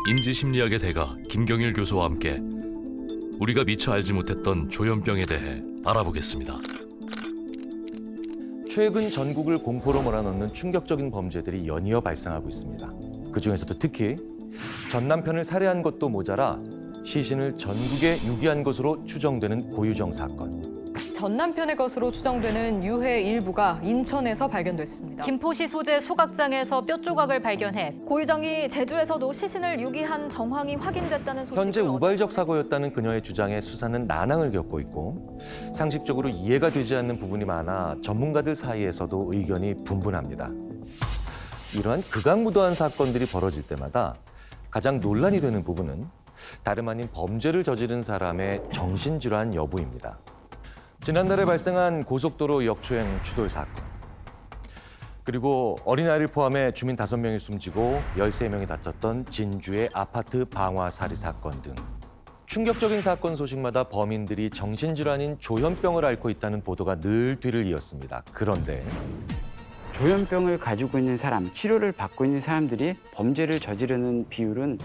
인지심리학의 대가 김경일 교수와 함께 우리가 미처 알지 못했던 조현병에 대해 알아보겠습니다. 최근 전국을 공포로 몰아넣는 충격적인 범죄들이 연이어 발생하고 있습니다. 그중에서도 특히 전 남편을 살해한 것도 모자라 시신을 전국에 유기한 것으로 추정되는 고유정 사건. 전 남편의 것으로 추정되는 유해 일부가 인천에서 발견됐습니다. 김포시 소재 소각장에서 뼈 조각을 발견해 고유정이 제주에서도 시신을 유기한 정황이 확인됐다는 소식을 현재 우발적 사고였다는 그녀의 주장에 수사는 난항을 겪고 있고 상식적으로 이해가 되지 않는 부분이 많아 전문가들 사이에서도 의견이 분분합니다. 이러한 극악무도한 사건들이 벌어질 때마다 가장 논란이 되는 부분은 다름 아닌 범죄를 저지른 사람의 정신질환 여부입니다. 지난달에 발생한 고속도로 역주행 추돌 사건, 그리고 어린아이를 포함해 주민 5명이 숨지고 13명이 다쳤던 진주의 아파트 방화살이 사건 등 충격적인 사건 소식마다 범인들이 정신질환인 조현병을 앓고 있다는 보도가 늘 뒤를 이었습니다. 그런데 조현병을 가지고 있는 사람, 치료를 받고 있는 사람들이 범죄를 저지르는 비율은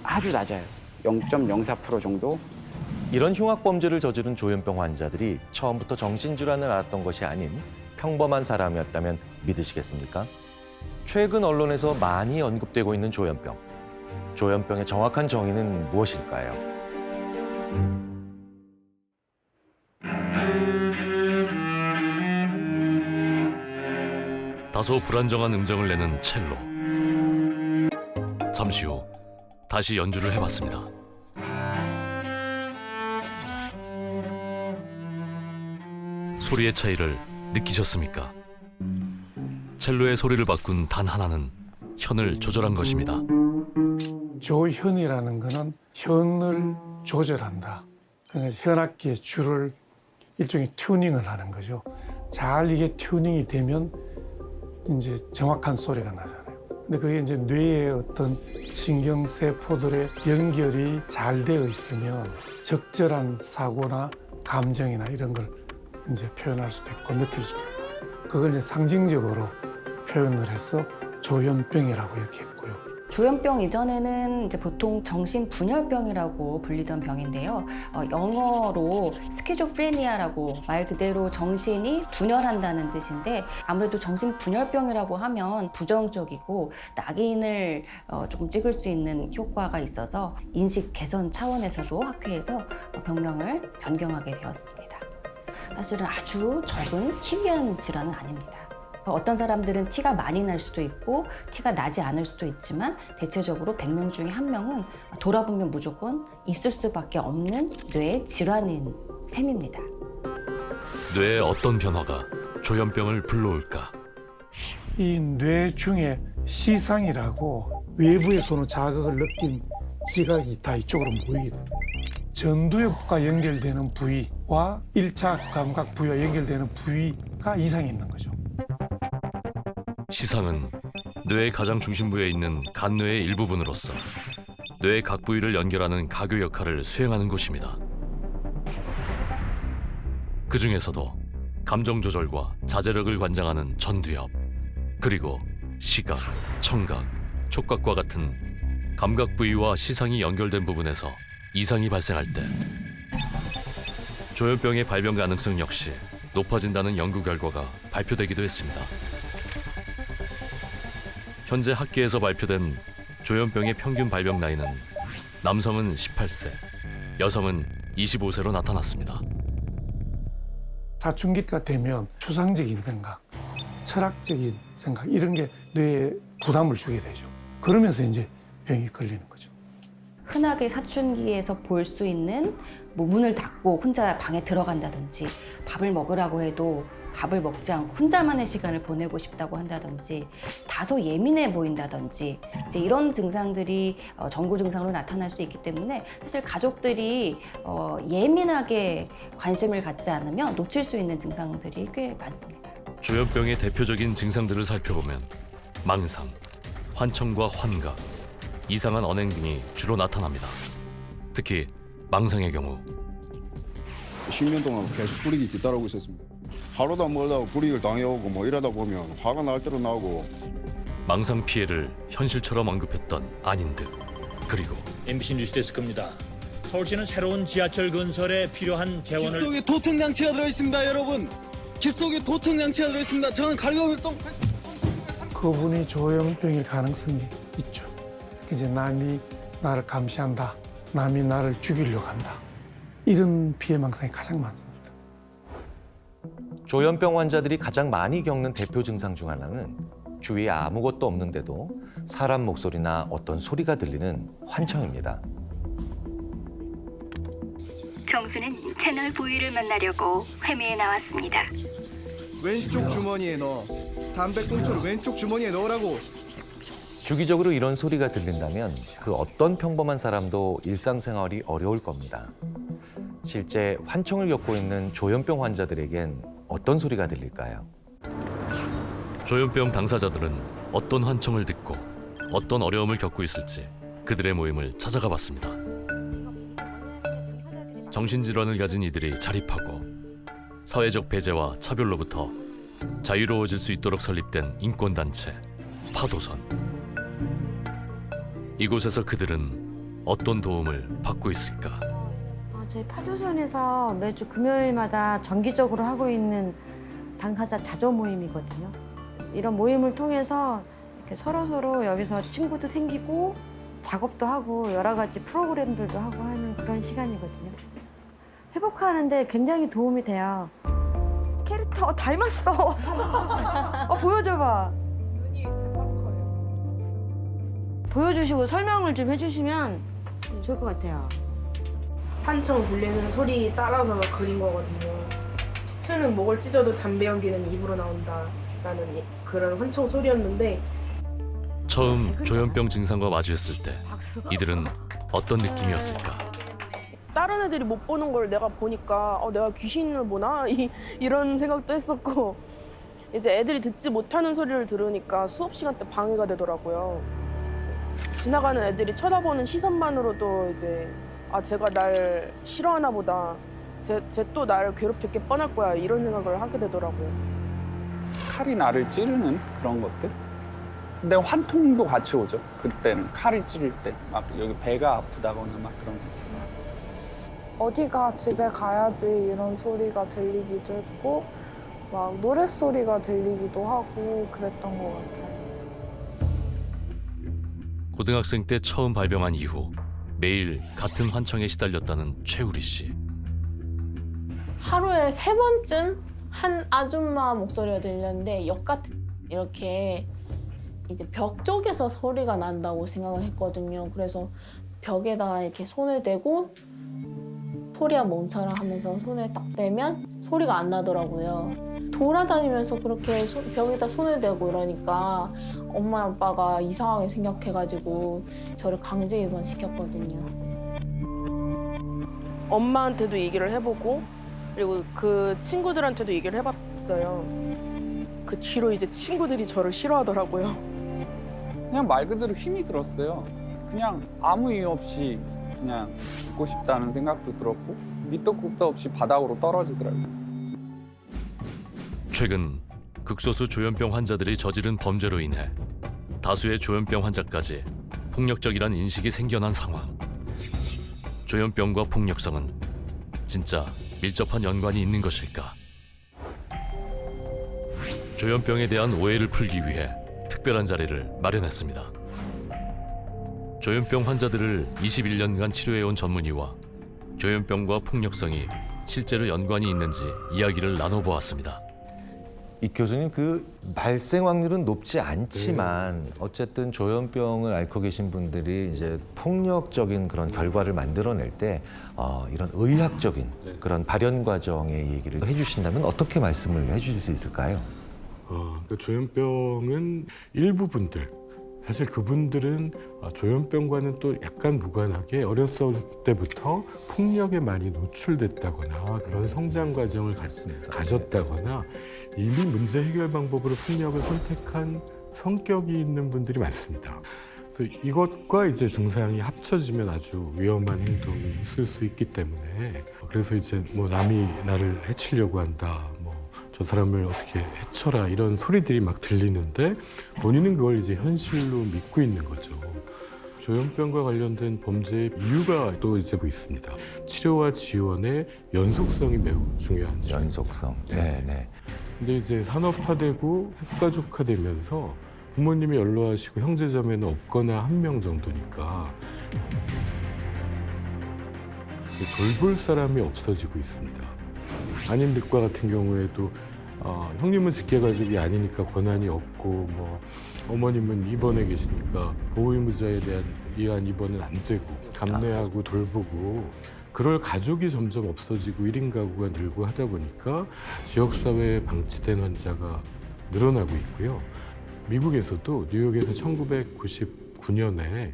아주 낮아요. 0.04% 정도. 이런 흉악범죄를 저지른 조현병 환자들이 처음부터 정신질환을 앓았던 것이 아닌 평범한 사람이었다면 믿으시겠습니까? 최근 언론에서 많이 언급되고 있는 조현병. 조현병의 정확한 정의는 무엇일까요? 다소 불안정한 음정을 내는 첼로. 잠시 후 다시 연주를 해봤습니다. 소리의 차이를 느끼셨습니까? 첼로의 소리를 바꾼 단 하나는 현을 조절한 것입니다. 조현이라는 거는 현을 조절한다. 그러니까 현악기의 줄을 일종의 튜닝을 하는 거죠. 잘 이게 튜닝이 되면 이제 정확한 소리가 나잖아요. 근데 그게 이제 뇌의 어떤 신경세포들의 연결이 잘 되어 있으면 적절한 사고나 감정이나 이런 걸 이제 표현할 수도 있고 느낄 수도 있고 그걸 이제 상징적으로 표현을 해서 조현병이라고 이렇게 했고요. 조현병 이전에는 이제 보통 정신분열병이라고 불리던 병인데요. 영어로 스키조프레니아라고 말 그대로 정신이 분열한다는 뜻인데 아무래도 정신분열병이라고 하면 부정적이고 낙인을 조금 찍을 수 있는 효과가 있어서 인식 개선 차원에서도 학회에서 병명을 변경하게 되었습니다. 사실은 아주 적은 희귀한 질환은 아닙니다. 어떤 사람들은 티가 많이 날 수도 있고 티가 나지 않을 수도 있지만 대체적으로 100명 중에 1명은 돌아보면 무조건 있을 수밖에 없는 뇌의 질환인 셈입니다. 뇌의 어떤 변화가 조현병을 불러올까? 이 뇌 중에 시상이라고 외부에서는 자극을 느낀 지각이 다 이쪽으로 모이게 됩니다. 전두엽과 연결되는 부위와 1차 감각 부위와 연결되는 부위가 이상이 있는 거죠. 시상은 뇌의 가장 중심부에 있는 간뇌의 일부분으로서 뇌의 각 부위를 연결하는 가교 역할을 수행하는 곳입니다. 그 중에서도 감정 조절과 자제력을 관장하는 전두엽, 그리고 시각, 청각, 촉각과 같은 감각 부위와 시상이 연결된 부분에서 이상이 발생할 때 조현병의 발병 가능성 역시 높아진다는 연구 결과가 발표되기도 했습니다. 현재 학계에서 발표된 조현병의 평균 발병 나이는 남성은 18세, 여성은 25세로 나타났습니다. 사춘기가 되면 추상적인 생각, 철학적인 생각 이런 게 뇌에 부담을 주게 되죠. 그러면서 이제 병이 걸리는 거죠. 흔하게 사춘기에서 볼 수 있는 뭐 문을 닫고 혼자 방에 들어간다든지 밥을 먹으라고 해도 밥을 먹지 않고 혼자만의 시간을 보내고 싶다고 한다든지 다소 예민해 보인다든지 이제 이런 증상들이 전구 증상으로 나타날 수 있기 때문에 사실 가족들이 예민하게 관심을 갖지 않으면 놓칠 수 있는 증상들이 꽤 많습니다. 조현병의 대표적인 증상들을 살펴보면 망상, 환청과 환각, 이상한 언행 등이 주로 나타납니다. 특히 망상의 경우 10년 동안 계속 불이익이 뒤따르고 있었습니다. 하루도 멀다고 불이익을 당해오고 뭐 이러다 보면 화가 날 대로 나오고. 망상 피해를 현실처럼 언급했던 안인득. 그리고 MBC 뉴스데스크입니다. 서울시는 새로운 지하철 건설에 필요한 재원을 귓속에 도청 장치가 들어있습니다, 여러분. 귓속에 도청 장치가 들어있습니다. 저는 갈굼을 똥. 그분이 조현병일 가능성이 있죠. 이제 남이 나를 감시한다, 남이 나를 죽이려고 한다. 이런 피해망상이 가장 많습니다. 조현병 환자들이 가장 많이 겪는 대표 증상 중 하나는 주위에 아무것도 없는데도 사람 목소리나 어떤 소리가 들리는 환청입니다. 정수는 채널 부위를 만나려고 회미에 나왔습니다. 왼쪽 주머니에 넣어. 담배꽁초를 왼쪽 주머니에 넣으라고. 주기적으로 이런 소리가 들린다면 그 어떤 평범한 사람도 일상생활이 어려울 겁니다. 실제 환청을 겪고 있는 조현병 환자들에겐 어떤 소리가 들릴까요? 조현병 당사자들은 어떤 환청을 듣고 어떤 어려움을 겪고 있을지 그들의 모임을 찾아가 봤습니다. 정신질환을 가진 이들이 자립하고 사회적 배제와 차별로부터 자유로워질 수 있도록 설립된 인권단체 파도선. 이곳에서 그들은 어떤 도움을 받고 있을까? 저희 파도선에서 매주 금요일마다 정기적으로 하고 있는 당사자 자조 모임이거든요. 이런 모임을 통해서 이렇게 서로 여기서 친구도 생기고 작업도 하고 여러 가지 프로그램들도 하고 하는 그런 시간이거든요. 회복하는데 굉장히 도움이 돼요. 캐릭터 닮았어. 보여줘봐. 눈이 커요. 보여주시고 설명을 좀 해주시면 좋을 것 같아요. 환청 들리는 소리 따라서 그린 거거든요. 치트는 목을 찢어도 담배 연기는 입으로 나온다 라는 그런 환청 소리였는데 처음 조현병 증상과 마주했을 때 이들은 어떤 느낌이었을까? 다른 애들이 못 보는 걸 내가 보니까 내가 귀신을 보나? 이런 생각도 했었고 이제 애들이 듣지 못하는 소리를 들으니까 수업 시간 때 방해가 되더라고요. 지나가는 애들이 쳐다보는 시선만으로도 이제 쟤가 날 싫어하나 보다. 쟤 또 나를 괴롭힐 게 뻔할 거야. 이런 생각을 하게 되더라고요. 칼이 나를 찌르는 그런 것들? 근데 환통도 같이 오죠. 그때는 칼을 찌를 때 막 여기 배가 아프다거나 막 그런 거. 어디가 집에 가야지 이런 소리가 들리기도 했고 막 노랫소리가 들리기도 하고 그랬던 것 같아요. 고등학생 때 처음 발병한 이후 매일 같은 환청에 시달렸다는 최우리 씨. 하루에 3번쯤 한 아줌마 목소리가 들렸는데 역 같은 이렇게 이제 벽 쪽에서 소리가 난다고 생각을 했거든요. 그래서 벽에다 이렇게 손을 대고 소리야 멈춰라 하면서 손을 딱 대면 소리가 안 나더라고요. 돌아다니면서 그렇게 벽에다 손을 대고 이러니까 엄마 아빠가 이상하게 생각해가지고 저를 강제 입원시켰거든요. 엄마한테도 얘기를 해보고 그리고 그 친구들한테도 얘기를 해봤어요. 그 뒤로 이제 친구들이 저를 싫어하더라고요. 그냥 말 그대로 힘이 들었어요. 그냥 아무 이유 없이 그냥 죽고 싶다는 생각도 들었고 밑도 끝도 없이 바닥으로 떨어지더라고요. 최근 극소수 조현병 환자들이 저지른 범죄로 인해 다수의 조현병 환자까지 폭력적이란 인식이 생겨난 상황. 조현병과 폭력성은 진짜 밀접한 연관이 있는 것일까? 조현병에 대한 오해를 풀기 위해 특별한 자리를 마련했습니다. 조현병 환자들을 21년간 치료해온 전문의와 조현병과 폭력성이 실제로 연관이 있는지 이야기를 나눠보았습니다. 이 교수님, 그 발생 확률은 높지 않지만 어쨌든 조현병을 앓고 계신 분들이 이제 폭력적인 그런 결과를 만들어낼 때 이런 의학적인 그런 발현 과정의 얘기를 해주신다면 어떻게 말씀을 해주실 수 있을까요? 그러니까 조현병은 일부 분들, 사실 그분들은 조현병과는 또 약간 무관하게 어렸을 때부터 폭력에 많이 노출됐다거나 그런 성장 과정을 가졌다거나 이미 문제 해결 방법으로 폭력을 선택한 성격이 있는 분들이 많습니다. 그래서 이것과 이제 증상이 합쳐지면 아주 위험한 행동이 있을 수 있기 때문에 그래서 이제 뭐 남이 나를 해치려고 한다, 뭐 저 사람을 어떻게 해쳐라 이런 소리들이 막 들리는데 본인은 그걸 이제 현실로 믿고 있는 거죠. 조현병과 관련된 범죄의 이유가 또 이제 뭐 있습니다. 치료와 지원의 연속성이 매우 중요한 점. 연속성. 네. 근데 이제 산업화되고 핵가족화되면서 부모님이 연로하시고 형제자매는 없거나 한 명 정도니까 돌볼 사람이 없어지고 있습니다. 안인득과 같은 경우에도 형님은 직계가족이 아니니까 권한이 없고 뭐 어머님은 입원해 계시니까 보호의무자에 의한 입원은 안 되고 감내하고 돌보고 그럴 가족이 점점 없어지고 1인 가구가 늘고 하다 보니까 지역사회에 방치된 환자가 늘어나고 있고요. 미국에서도 뉴욕에서 1999년에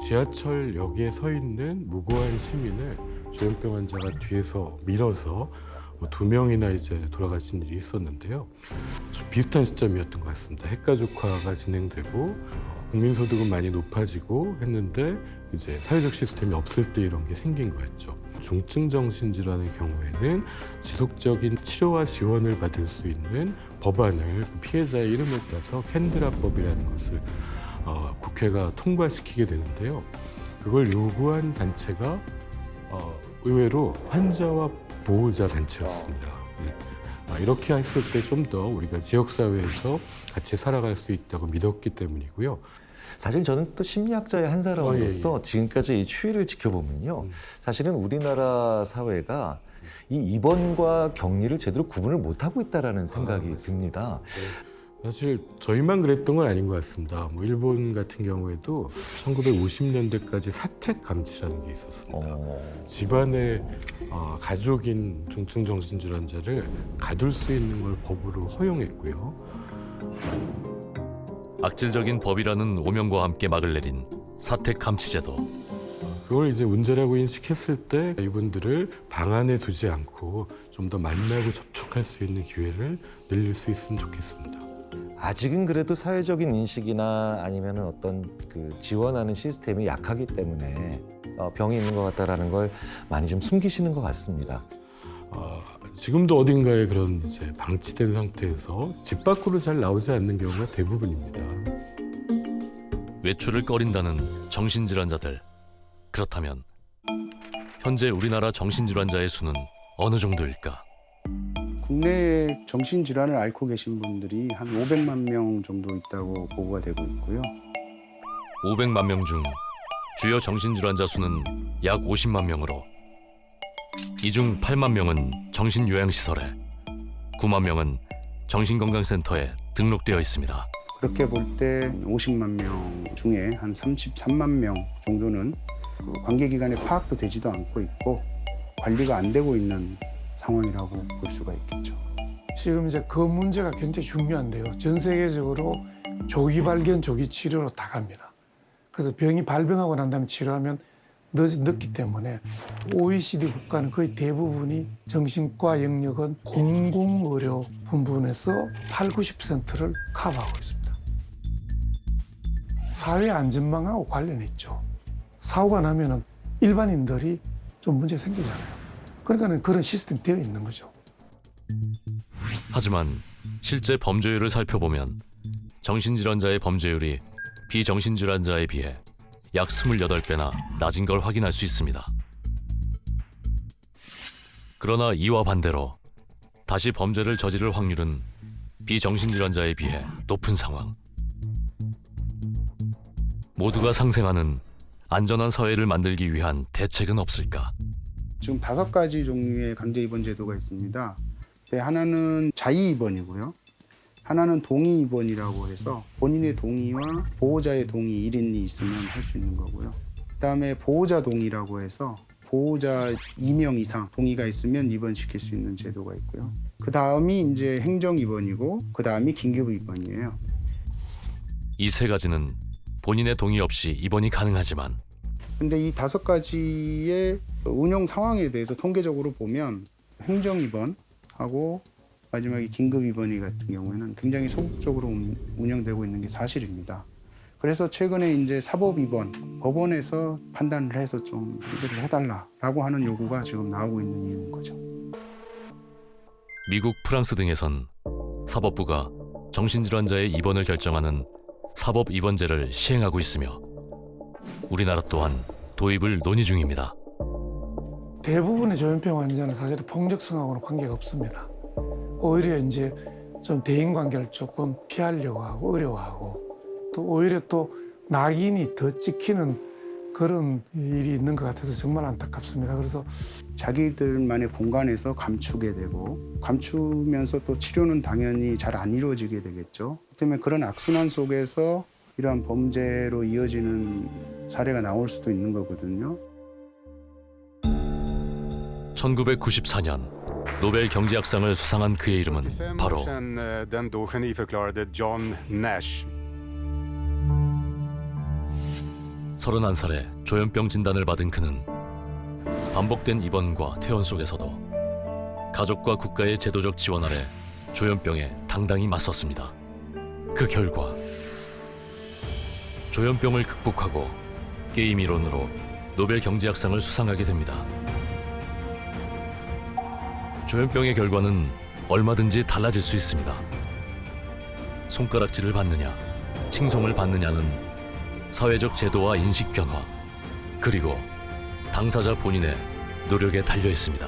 지하철역에 서 있는 무고한 시민을 조현병 환자가 뒤에서 밀어서 2명이나 이제 돌아가신 일이 있었는데요. 좀 비슷한 시점이었던 것 같습니다. 핵가족화가 진행되고 국민소득은 많이 높아지고 했는데 이제 사회적 시스템이 없을 때 이런 게 생긴 거였죠. 중증 정신질환의 경우에는 지속적인 치료와 지원을 받을 수 있는 법안을 피해자의 이름을 따서 캔드라법이라는 것을 국회가 통과시키게 되는데요. 그걸 요구한 단체가 의외로 환자와 보호자 단체였습니다. 이렇게 했을 때 좀 더 우리가 지역사회에서 같이 살아갈 수 있다고 믿었기 때문이고요. 사실 저는 또 심리학자의 한 사람으로서 지금까지 이 추이를 지켜보면요. 사실은 우리나라 사회가 이 입원과 격리를 제대로 구분을 못하고 있다는 생각이 듭니다. 사실 저희만 그랬던 건 아닌 것 같습니다. 뭐 일본 같은 경우에도 1950년대까지 사택 감치라는 게 있었습니다. 집안에 가족인 중증 정신질환자를 가둘 수 있는 걸 법으로 허용했고요. 악질적인 법이라는 오명과 함께 막을 내린 사택 감치제도. 그걸 이제 문제라고 인식했을 때 이분들을 방 안에 두지 않고 좀 더 만나고 접촉할 수 있는 기회를 늘릴 수 있으면 좋겠습니다. 아직은 그래도 사회적인 인식이나 아니면 어떤 그 지원하는 시스템이 약하기 때문에 병이 있는 것 같다라는 걸 많이 좀 숨기시는 것 같습니다. 지금도 어딘가에 그런 이제 방치된 상태에서 집 밖으로 잘 나오지 않는 경우가 대부분입니다. 외출을 꺼린다는 정신질환자들. 그렇다면 현재 우리나라 정신질환자의 수는 어느 정도일까? 국내에 정신질환을 앓고 계신 분들이 한 500만 명 정도 있다고 보고가 되고 있고요. 500만 명 중 주요 정신질환자 수는 약 50만 명으로 이 중 8만 명은 정신요양시설에 9만 명은 정신건강센터에 등록되어 있습니다. 그렇게 볼 때 50만 명 중에 한 33만 명 정도는 관계기관에 파악도 되지도 않고 있고 관리가 안 되고 있는 상황이라고 볼 수가 있겠죠. 지금 이제 그 문제가 굉장히 중요한데요. 전 세계적으로 조기 발견, 조기 치료로 다 갑니다. 그래서 병이 발병하고 난 다음에 치료하면 늦기 때문에 OECD 국가는 거의 대부분이 정신과 영역은 공공의료 부분에서 80~90%를 커버하고 있습니다. 사회 안전망하고 관련이 있죠. 사고가 나면은 일반인들이 좀 문제 생기잖아요. 그러니까 그런 시스템이 되어 있는 거죠. 하지만 실제 범죄율을 살펴보면 정신질환자의 범죄율이 비정신질환자에 비해 약 28배나 낮은 걸 확인할 수 있습니다. 그러나 이와 반대로 다시 범죄를 저지를 확률은 비정신질환자에 비해 높은 상황. 모두가 상생하는 안전한 사회를 만들기 위한 대책은 없을까? 지금 5가지 종류의 강제 입원 제도가 있습니다. 하나는 자의 입원이고요. 하나는 동의 입원이라고 해서 본인의 동의와 보호자의 동의 1인이 있으면 할 수 있는 거고요. 그다음에 보호자 동의라고 해서 보호자 2명 이상 동의가 있으면 입원시킬 수 있는 제도가 있고요. 그다음이 이제 행정 입원이고 그다음이 긴급 입원이에요. 이 세 가지는 본인의 동의 없이 입원이 가능하지만 근데 이 5가지의 운영 상황에 대해서 통계적으로 보면 행정 입원하고 마지막에 긴급 입원이 같은 경우에는 굉장히 소극적으로 운영되고 있는 게 사실입니다. 그래서 최근에 이제 사법 입원, 법원에서 판단을 해서 좀 이거를 해달라라고 하는 요구가 지금 나오고 있는 이유인 거죠. 미국, 프랑스 등에선 사법부가 정신질환자의 입원을 결정하는 사법 입원제를 시행하고 있으며 우리나라 또한 도입을 논의 중입니다. 대부분의 조현병 환자는 사실 폭력성하고는 관계가 없습니다. 오히려 이제 좀 대인 관계를 조금 피하려고 하고 어려워하고 또 오히려 또 낙인이 더 찍히는 그런 일이 있는 것 같아서 정말 안타깝습니다. 그래서 자기들만의 공간에서 감추게 되고 감추면서 또 치료는 당연히 잘 안 이루어지게 되겠죠. 때문에 그런 악순환 속에서 이러한 범죄로 이어지는 사례가 나올 수도 있는 거거든요. 1994년 노벨 경제학상을 수상한 그의 이름은 바로 Den då geniförklarade John Nash. 31살에 조현병 진단을 받은 그는 반복된 입원과 퇴원 속에서도 가족과 국가의 제도적 지원 아래 조현병에 당당히 맞섰습니다. 그 결과 조현병을 극복하고 게임 이론으로 노벨 경제학상을 수상하게 됩니다. 조현병의 결과는 얼마든지 달라질 수 있습니다. 손가락질을 받느냐, 칭송을 받느냐는 사회적 제도와 인식 변화, 그리고 당사자 본인의 노력에 달려 있습니다.